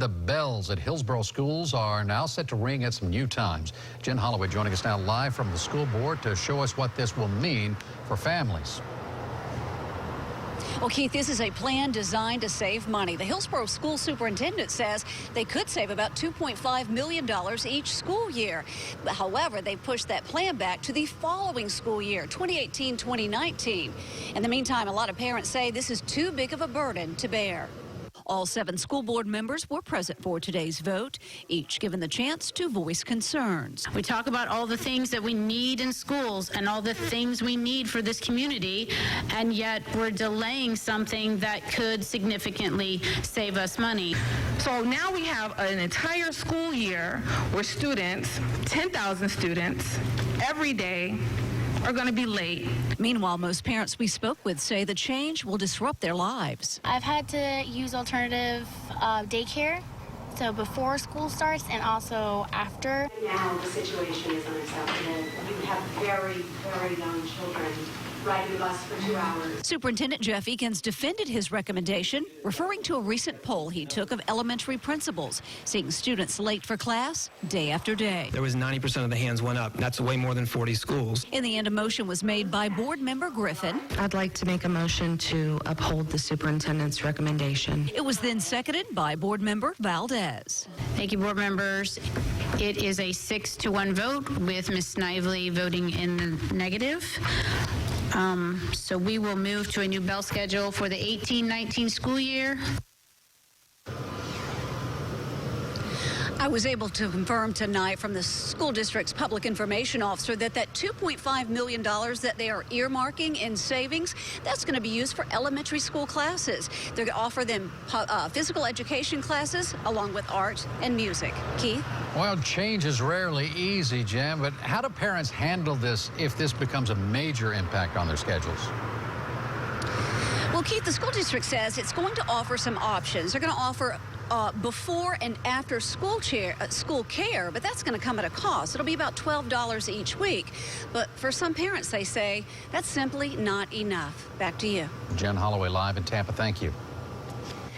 the bells at Hillsborough schools are now set to ring at some new times. Jen Holloway joining us now live from the school board to show us what this will mean for families. Well, Keith, this is a plan designed to save money. The Hillsborough school superintendent says they could save about $2.5 million each school year. However, they pushed that plan back to the following school year, 2018-2019. In the meantime, a lot of parents say this is too big of a burden to bear. All 7 school board members were present for today's vote, each given the chance to voice concerns. We talk about all the things that we need in schools and all the things we need for this community, and yet we're delaying something that could significantly save us money. So now we have an entire school year where students, 10,000 students, every day are going to be late. Meanwhile, most parents we spoke with say the change will disrupt their lives. I've had to use alternative daycare, so before school starts and also after. Now the situation is unacceptable. You have very, very young children riding the bus for 2 hours. Superintendent Jeff Eakins defended his recommendation, referring to a recent poll he took of elementary principals, seeing students late for class day after day. There was 90% of the hands went up. That's way more than 40 schools. In the end, a motion was made by board member Griffin. I'd like to make a motion to uphold the superintendent's recommendation. It was then seconded by board member Valdez. Thank you, board members. It is a 6-1 vote with Ms. Snively voting in the negative. So we will move to a new bell schedule for the 18-19 school year. I was able to confirm tonight from the school district's public information officer that $2.5 million that they are earmarking in savings, that's going to be used for elementary school classes. They're going to offer them physical education classes along with art and music. Keith? Well, change is rarely easy, Jen, but how do parents handle this if this becomes a major impact on their schedules? Well, Keith, the school district says it's going to offer some options. They're going to offer before and after school care, but that's going to come at a cost. It'll be about $12 each week. But for some parents, they say that's simply not enough. Back to you. Jen Holloway live in Tampa. Thank you.